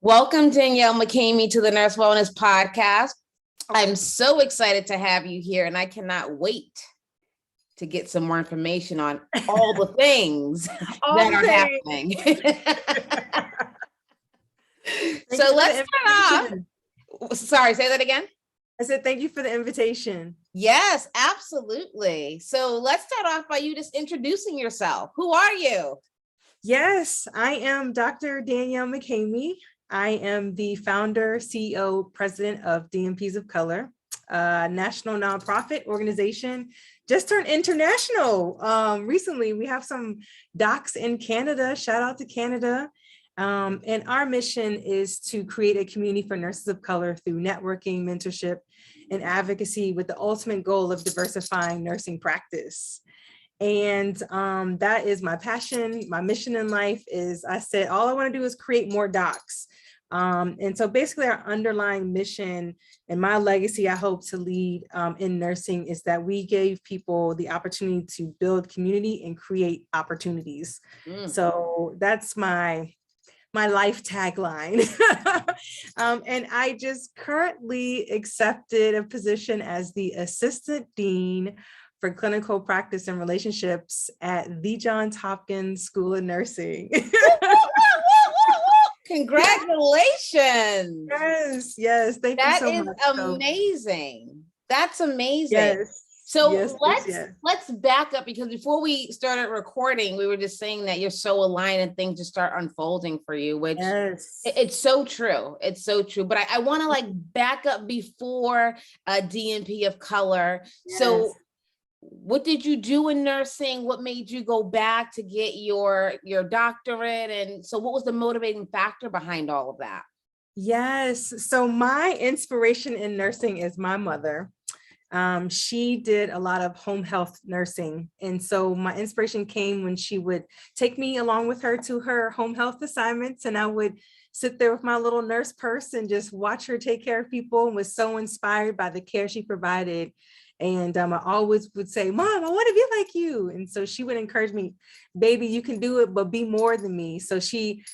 Welcome, Danielle McCamey, to the Nurse Wellness Podcast. I'm so excited to have you here, and I cannot wait to get some more information on all the things that are happening. So let's start off. Sorry, say that again. I said, thank you for the invitation. Yes, absolutely. So let's start off by you just introducing yourself. Who are you? Yes, I am Dr. Danielle McCamey. I am the founder, CEO, president of DNPs of Color, a national nonprofit organization, just turned international recently. We have some docs in Canada. Shout out to Canada. And our mission is to create a community for nurses of color through networking, mentorship, and advocacy with the ultimate goal of diversifying nursing practice. And that is my passion. My mission in life is, I said, all I want to do is create more docs. And so basically our underlying mission and my legacy I hope to lead in nursing is that we gave people the opportunity to build community and create opportunities. So that's my life tagline. And I just currently accepted a position as the assistant dean for clinical practice and relationships at the Johns Hopkins School of Nursing. Congratulations. Yes. Thank you so much. That is amazing. That's amazing. Yes. So let's back up, because before we started recording, we were just saying that you're so aligned and things just start unfolding for you, which it's so true. It's so true. But I want to back up before DNP of Color. Yes. So what did you do in nursing? What made you go back to get your doctorate? And so what was the motivating factor behind all of that? Yes. So my inspiration in nursing is my mother. She did a lot of home health nursing. And so my inspiration came when she would take me along with her to her home health assignments. And I would sit there with my little nurse purse and just watch her take care of people, and was so inspired by the care she provided. And I always would say, Mom, I want to be like you. And so she would encourage me, baby, you can do it, but be more than me. So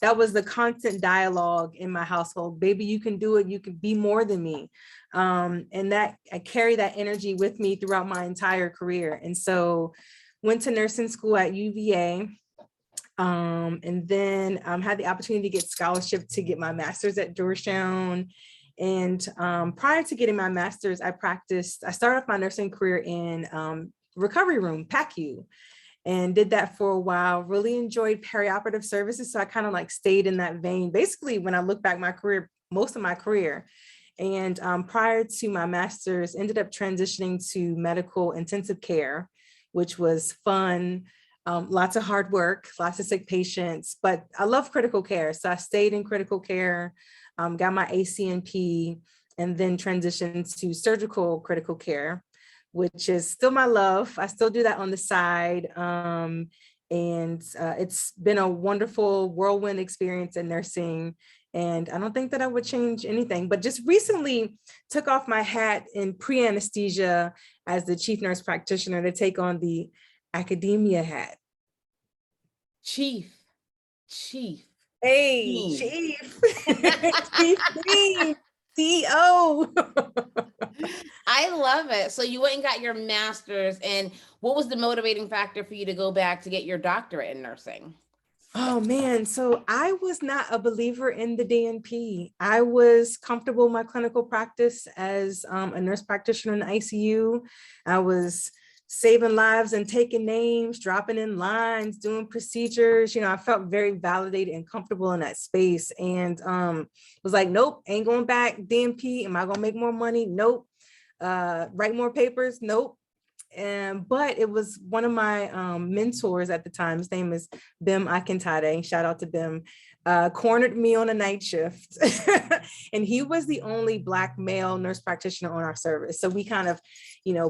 that was the constant dialogue in my household. Baby, you can do it. You can be more than me. And that I carry that energy with me throughout my entire career. And so went to nursing school at UVA. And then had the opportunity to get scholarship to get my master's at Georgetown. And prior to getting my master's, I started off my nursing career in recovery room, PACU, and did that for a while. Really enjoyed perioperative services. So I kind of stayed in that vein. Basically, when I look back my career, most of my career. And prior to my master's, ended up transitioning to medical intensive care, which was fun. Lots of hard work, lots of sick patients, but I love critical care. So I stayed in critical care. Got my ACNP, and then transitioned to surgical critical care, which is still my love. I still do that on the side. And it's been a wonderful whirlwind experience in nursing. And I don't think that I would change anything, but just recently took off my hat in perianesthesia as the chief nurse practitioner to take on the academia hat. Chief. Hey, Chief. Chief, CEO. I love it. So you went and got your master's, and what was the motivating factor for you to go back to get your doctorate in nursing? Oh man, so I was not a believer in the DNP. I was comfortable in my clinical practice as a nurse practitioner in the ICU. I was saving lives and taking names, dropping in lines, doing procedures. I felt very validated and comfortable in that space, and was like, nope, ain't going back. DNP, am I gonna make more money? Nope. Write more papers? Nope. But it was one of my mentors at the time. His name is Bim Akintade. Shout out to Bim. Cornered me on a night shift. And he was the only Black male nurse practitioner on our service. So we kind of,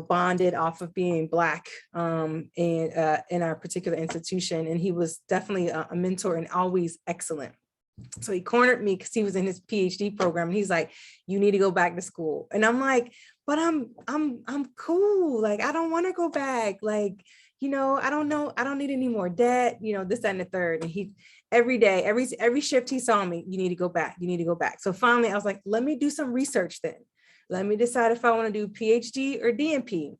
bonded off of being Black in our particular institution. And he was definitely a mentor and always excellent. So he cornered me because he was in his PhD program, and he's like, you need to go back to school. And I'm like, but I'm cool. I don't want to go back. I don't know, I don't need any more debt, this, that, and the third. And he, every day, every shift he saw me, you need to go back, you need to go back. So finally I was like, let me do some research then. Let me decide if I want to do PhD or DNP.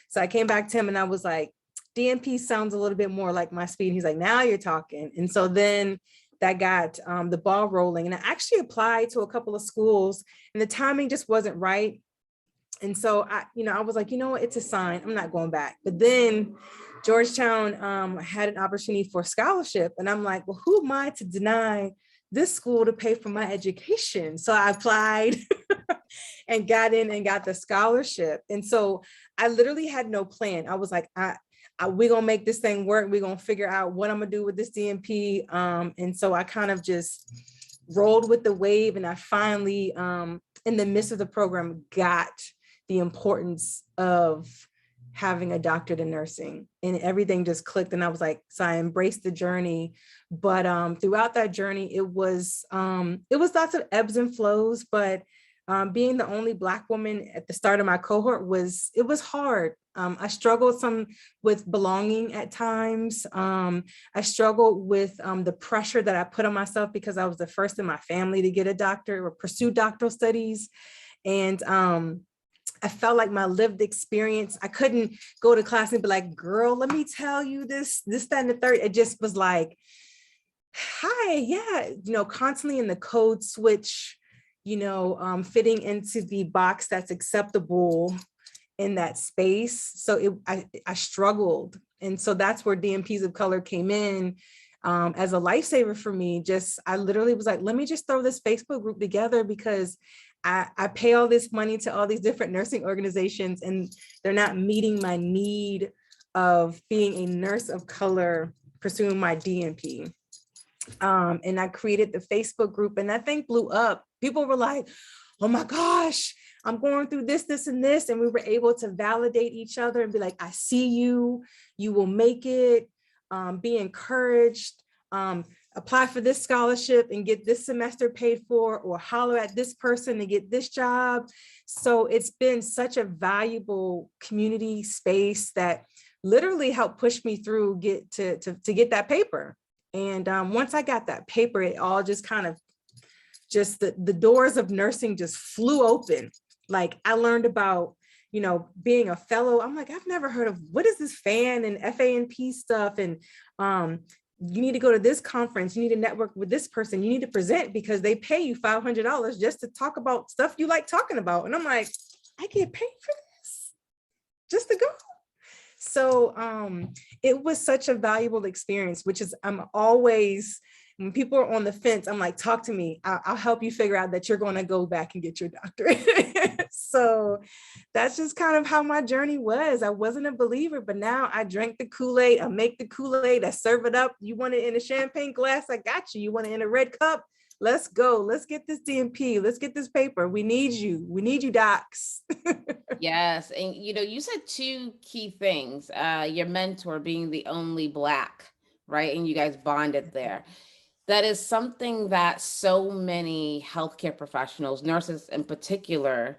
So I came back to him and I was like, DNP sounds a little bit more like my speed. He's like, now you're talking. And so then that got the ball rolling. And I actually applied to a couple of schools and the timing just wasn't right. And so I was like, what, it's a sign, I'm not going back. But then Georgetown had an opportunity for scholarship. And I'm like, well, who am I to deny this school to pay for my education? So I applied and got in and got the scholarship. And so I literally had no plan. I was like, we're going to make this thing work. We're going to figure out what I'm going to do with this DNP. And so I kind of just rolled with the wave. And I finally, in the midst of the program, got the importance of having a doctorate in nursing, and everything just clicked. And I was like, so I embraced the journey. But throughout that journey, it was lots of ebbs and flows, but being the only Black woman at the start of my cohort was hard. I struggled some with belonging at times. I struggled with the pressure that I put on myself because I was the first in my family to get a doctorate or pursue doctoral studies. And I felt like my lived experience, I couldn't go to class and be like, girl, let me tell you this, that, and the third. It just was like, hi, yeah, constantly in the code switch, fitting into the box that's acceptable in that space. So I struggled. And so that's where DNPs of Color came in as a lifesaver for me. I literally was like, let me just throw this Facebook group together because I pay all this money to all these different nursing organizations and they're not meeting my need of being a nurse of color pursuing my DNP. And I created the Facebook group and that thing blew up. People were like, oh my gosh, I'm going through this, this, and this. And we were able to validate each other and be like, I see you, you will make it, be encouraged, apply for this scholarship and get this semester paid for, or holler at this person to get this job. So it's been such a valuable community space that literally helped push me through to get that paper. And once I got that paper, it all just kind of the doors of nursing just flew open. Like I learned about, being a fellow. I'm like, I've never heard of what is this FAN and FANP stuff. And you need to go to this conference. You need to network with this person. You need to present because they pay you $500 just to talk about stuff you like talking about. And I'm like, I get paid for this just to go. So it was such a valuable experience, which is I'm always, when people are on the fence, I'm like, talk to me. I'll help you figure out that you're going to go back and get your doctorate. So that's just kind of how my journey was. I wasn't a believer, but now I drank the Kool-Aid. I make the Kool-Aid. I serve it up. You want it in a champagne glass? I got you. You want it in a red cup? Let's go. Let's get this DNP. Let's get this paper. We need you. We need you, docs. Yes. And, you said two key things, your mentor being the only Black, right? And you guys bonded there. That is something that so many healthcare professionals, nurses in particular,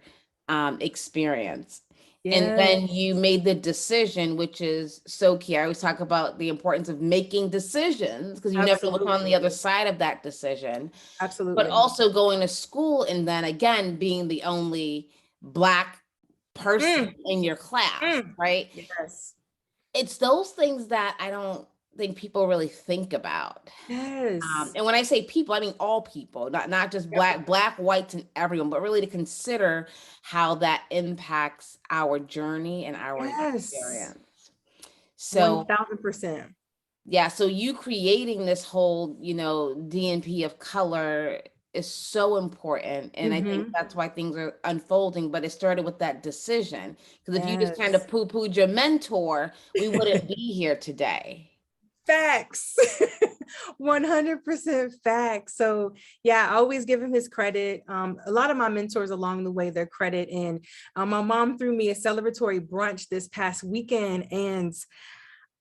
experience. Yes. And then you made the decision, which is so key. I always talk about the importance of making decisions because you never look on the other side of that decision. Absolutely. But also going to school and then again, being the only Black person in your class, right? Yes. It's those things that I don't think people really think about. Yes. And when I say people, I mean all people, not just Black, whites, and everyone, but really to consider how that impacts our journey and our experience. So 1000%. Yeah. So you creating this whole, DNP of color is so important. And I think that's why things are unfolding, but it started with that decision. Because if you just kind of poo-pooed your mentor, we wouldn't be here today. Facts. 100% facts. So yeah, I always give him his credit. A lot of my mentors along the way, their credit. And my mom threw me a celebratory brunch this past weekend. And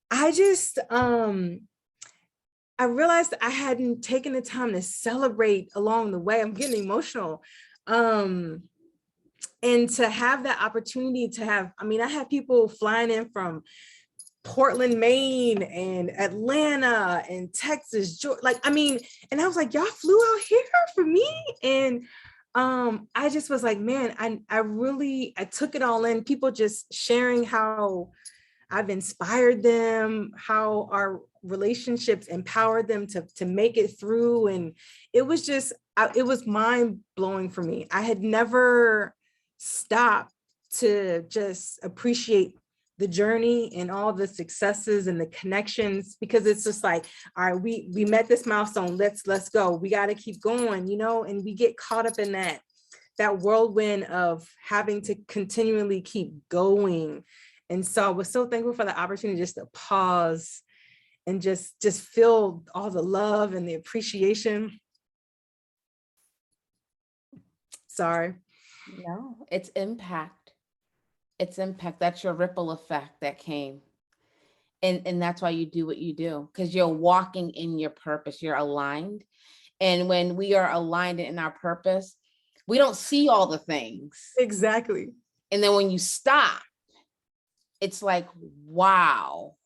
I just, I realized I hadn't taken the time to celebrate along the way. I'm getting emotional. And to have that opportunity to have, I had people flying in from Portland, Maine, and Atlanta, and Texas, like, I mean, and I was like, y'all flew out here for me. And I just was like, man, I took it all in. People just sharing how I've inspired them, how our relationships empowered them to make it through. And it was just, it was mind blowing for me. I had never stopped to just appreciate the journey and all the successes and the connections, because it's just like, all right, we met this milestone, let's go. We got to keep going, you know, and we get caught up in that whirlwind of having to continually keep going. And so I was so thankful for the opportunity just to pause and just feel all the love and the appreciation. Sorry. No, it's impact. It's impact. That's your ripple effect that came. And that's why you do what you do, because you're walking in your purpose. You're aligned. And when we are aligned in our purpose, we don't see all the things. Exactly. And then when you stop, it's like, wow,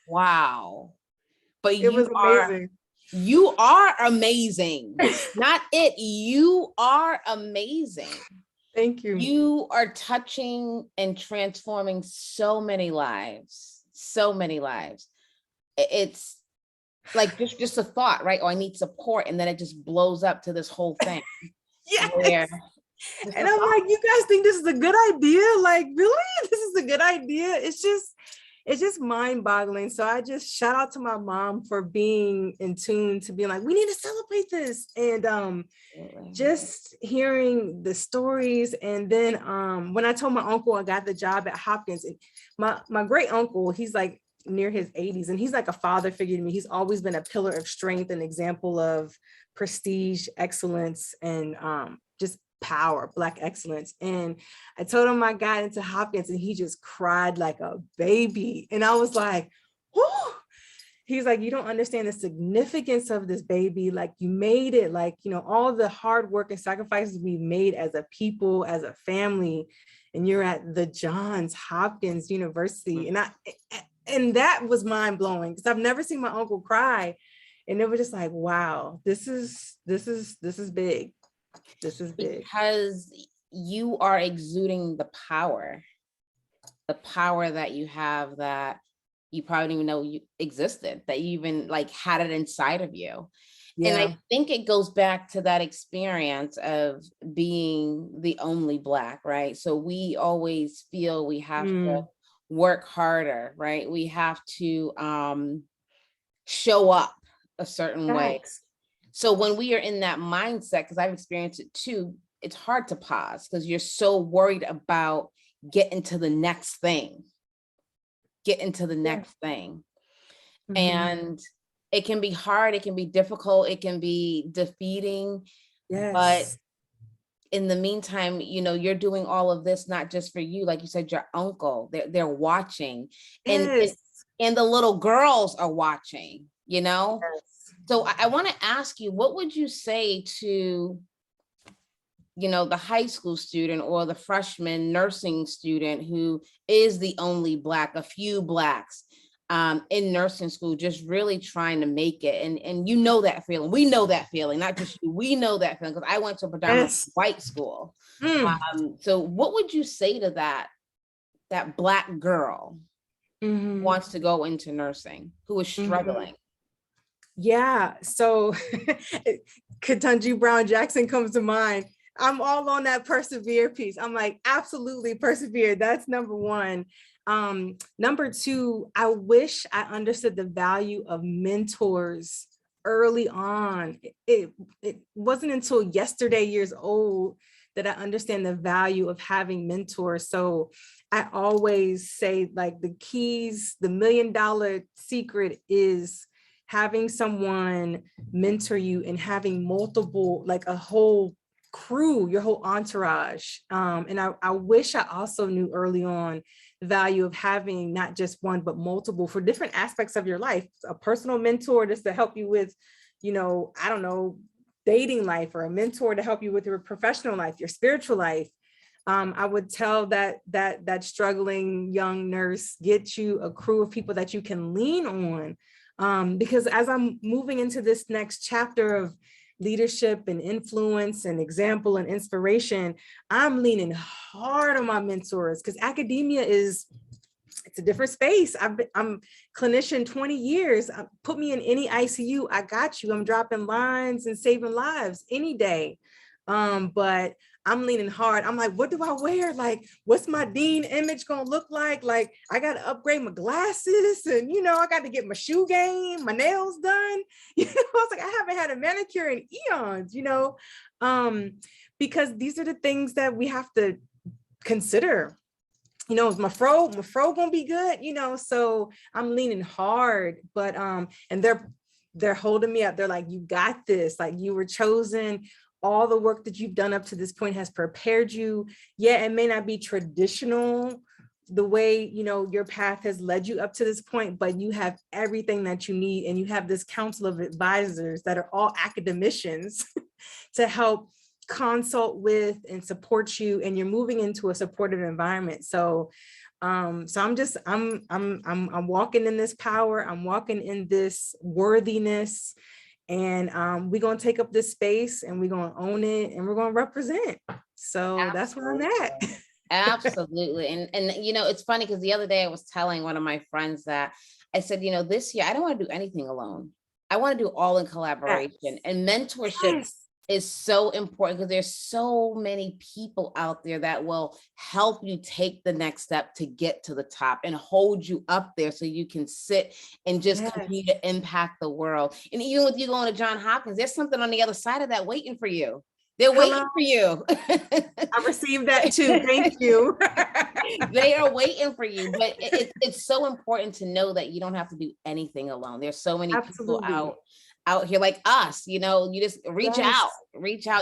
wow. But it was amazing. You are amazing. Not it, you are amazing. Thank you. You are touching and transforming so many lives, so many lives. It's like just a thought, right? Oh, I need support. And then it just blows up to this whole thing. Yes. And I'm like, you guys think this is a good idea? Like, really? This is a good idea? It's just mind-boggling. So I just shout out to my mom for being in tune to being like, we need to celebrate this. And just hearing the stories. And then when I told my uncle I got the job at Hopkins, my great uncle, he's like near his 80s, and he's like a father figure to me. He's always been a pillar of strength, an example of prestige, excellence, and just power, Black excellence. And I told him I got into Hopkins, and he just cried like a baby. And I was like, whoo. He's like, you don't understand the significance of this, baby. Like, you made it. Like, you know, all the hard work and sacrifices we made as a people, as a family, and you're at the Johns Hopkins University. And that was mind blowing, because I've never seen my uncle cry. And it was just like, wow, this is big. This is big. Because you are exuding the power that you have, that you probably didn't even know you existed, that you even like had it inside of you. Yeah. And I think it goes back to that experience of being the only Black, right? So we always feel we have to work harder, right? We have to show up a certain way. So when we are in that mindset, because I've experienced it too, it's hard to pause because you're so worried about getting to the next thing. And it can be hard, it can be difficult, it can be defeating. Yes. But in the meantime, you know, you're doing all of this, not just for you, like you said, your uncle, they're watching. Yes. And the little girls are watching, you know? Yes. So I want to ask you, what would you say to, you know, the high school student or the freshman nursing student who is the only Black, a few Blacks in nursing school, just really trying to make it? And you know that feeling. We know that feeling, not just you. We know that feeling because I went to a predominantly white school. So what would you say to that Black girl who wants to go into nursing, who is struggling? Yeah, so Ketanji Brown Jackson comes to mind. I'm all on that persevere piece. I'm like, absolutely persevere. That's number one. Number two, I wish I understood the value of mentors early on. It wasn't until yesterday years old that I understand the value of having mentors. So I always say, like, the keys, the $1 million secret is having someone mentor you and having multiple, like a whole crew, your whole entourage. And I wish I also knew early on the value of having not just one, but multiple for different aspects of your life. A personal mentor just to help you with, you know, I don't know, dating life, or a mentor to help you with your professional life, your spiritual life. I would tell that struggling young nurse, get you a crew of people that you can lean on. Because as I'm moving into this next chapter of leadership and influence and example and inspiration, I'm leaning hard on my mentors, because academia it's a different space. I'm clinician 20 years. Put me in any ICU, I got you. I'm dropping lines and saving lives any day. But I'm leaning hard. I'm like, what do I wear? Like, what's my dean image gonna look like? Like, I got to upgrade my glasses, and I got to get my shoe game, my nails done. I was like, I haven't had a manicure in eons. Because these are the things that we have to consider. Is my fro gonna be good? So I'm leaning hard, but and they're holding me up. They're like, you got this. Like, you were chosen. All the work that you've done up to this point has prepared you. Yeah, it may not be traditional the way, your path has led you up to this point, but you have everything that you need. And you have this council of advisors that are all academicians to help consult with and support you. And you're moving into a supportive environment. So I'm walking in this power. I'm walking in this worthiness. And we're going to take up this space, and we're going to own it, and we're going to represent. So Absolutely. That's where I'm at. Absolutely. And it's funny, because the other day I was telling one of my friends that I said, this year, I don't want to do anything alone. I want to do all in collaboration. Yes. And mentorship is so important, because there's so many people out there that will help you take the next step to get to the top and hold you up there so you can sit and just continue to impact the world. And even with you going to Johns Hopkins, there's something on the other side of that waiting for you. They're waiting for you. I received that too. Thank you. They are waiting for you. But it's so important to know that you don't have to do anything alone. There's so many people out here like us, you just reach out.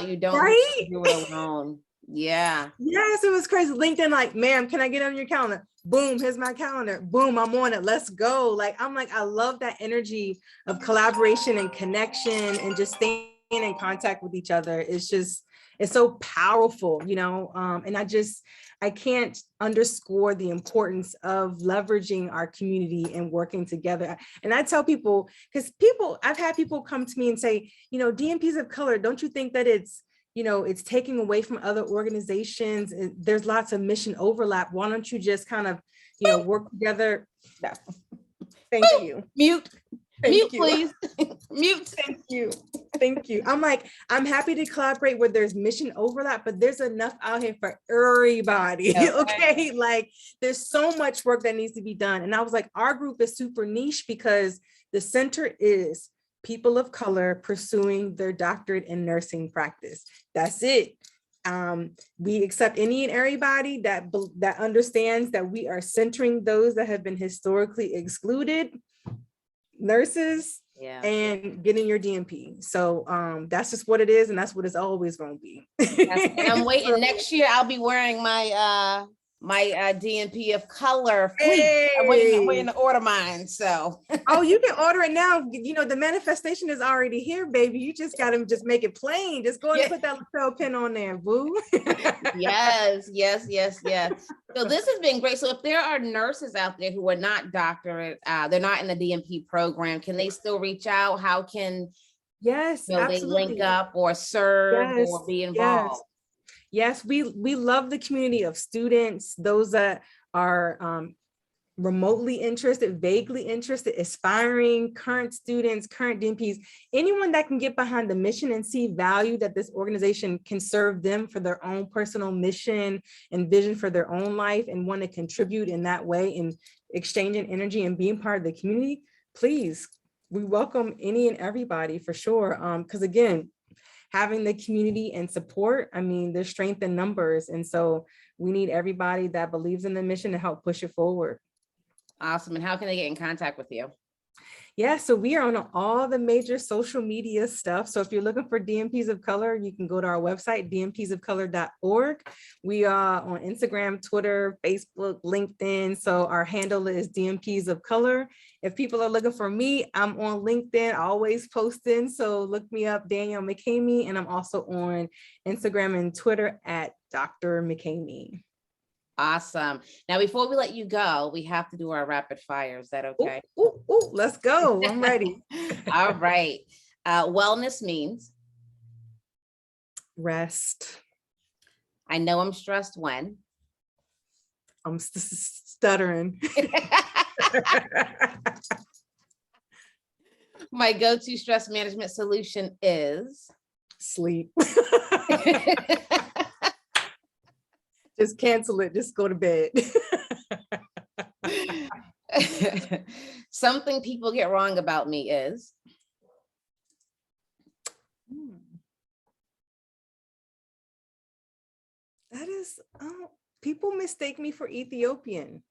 You don't have to do it alone. Yeah. Yes, it was crazy. LinkedIn, like, ma'am, can I get on your calendar? Boom, here's my calendar. Boom, I'm on it. Let's go. Like, I love that energy of collaboration and connection and just staying in contact with each other. It's so powerful, and I can't underscore the importance of leveraging our community and working together. And I tell people, because I've had people come to me and say, DNPs of color, don't you think that it's taking away from other organizations? There's lots of mission overlap. Why don't you just kind of, work together? No. Thank you. Mute, please. Mute. Thank you. I'm happy to collaborate where there's mission overlap, but there's enough out here for everybody. Okay. Like, there's so much work that needs to be done. And I was like, our group is super niche because the center is people of color pursuing their doctorate in nursing practice. That's it. We accept any and everybody that understands that we are centering those that have been historically excluded, nurses, and getting your DNP. So that's just what it is, and that's what it's always going to be. And I'm waiting. Next year, I'll be wearing my DNP of Color fleece. Hey. I'm waiting to order mine. So oh, you can order it now. The manifestation is already here, baby. You just got to just make it plain. Just go and put that lapel pin on there, boo. Yes. So this has been great. So if there are nurses out there who are not doctorate, they're not in the DNP program, can they still reach out? How can they link up or serve or be involved? Yes, we love the community of students, those that are remotely interested, vaguely interested, aspiring, current students, current DNPs, anyone that can get behind the mission and see value that this organization can serve them for their own personal mission and vision for their own life and want to contribute in that way in exchanging energy and being part of the community. Please, we welcome any and everybody for sure. Because again, having the community and support, there's strength in numbers. And so we need everybody that believes in the mission to help push it forward. Awesome. And how can they get in contact with you? Yeah, so we are on all the major social media stuff. So if you're looking for DNPs of Color, you can go to our website, dnpsofcolor.org. We are on Instagram, Twitter, Facebook, LinkedIn. So our handle is DNPs of Color. If people are looking for me, I'm on LinkedIn, always posting. So look me up, Danielle McCamey, and I'm also on Instagram and Twitter at Dr. McCamey. Awesome. Now, before we let you go, we have to do our rapid fire. Is that okay? Ooh, let's go. I'm ready. All right. Wellness means? Rest. I know I'm stressed when? I'm stuttering. My go-to stress management solution is? Sleep. Just cancel it. Just go to bed. Something people get wrong about me is? That is, people mistake me for Ethiopian.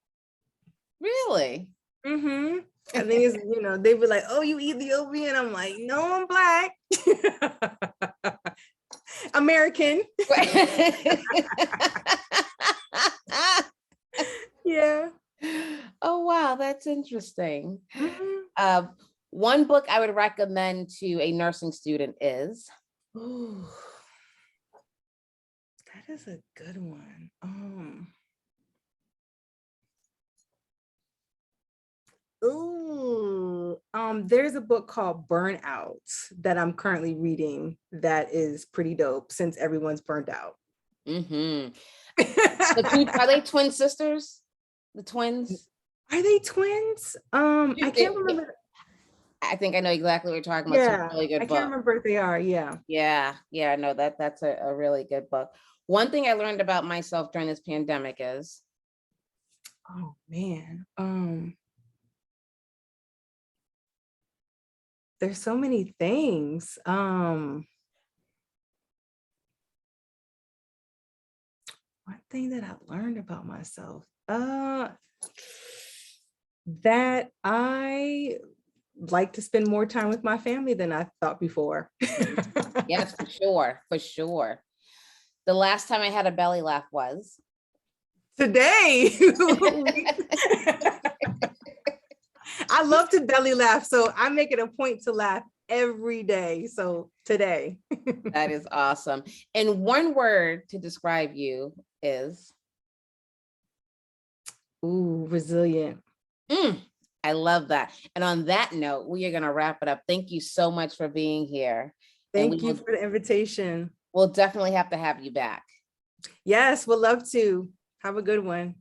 Really? Mm-hmm. I think it's, they be like, oh, you Ethiopian? I'm like, no, I'm Black. American. Yeah. Oh, wow. That's interesting. Mm-hmm. One book I would recommend to a nursing student is? Ooh, that is a good one. There's a book called Burnout that I'm currently reading that is pretty dope since everyone's burnt out. Mm-hmm. Are they twin sisters? The twins? Are they twins? I can't remember. I think I know exactly what you're talking about. Yeah, it's a really good I can't remember if they are. Yeah. Yeah. No, that's a really good book. One thing I learned about myself during this pandemic is? Oh man. There's so many things. One thing that I learned about myself, that I like to spend more time with my family than I thought before. Yes, for sure. The last time I had a belly laugh was? Today. I love to belly laugh, so I make it a point to laugh every day. So today. That is awesome. And one word to describe you is? Ooh, resilient. I love that. And on that note, we are going to wrap it up. Thank you so much for being here. Thank you for the invitation. We'll definitely have to have you back. Yes, we'll love to. Have a good one.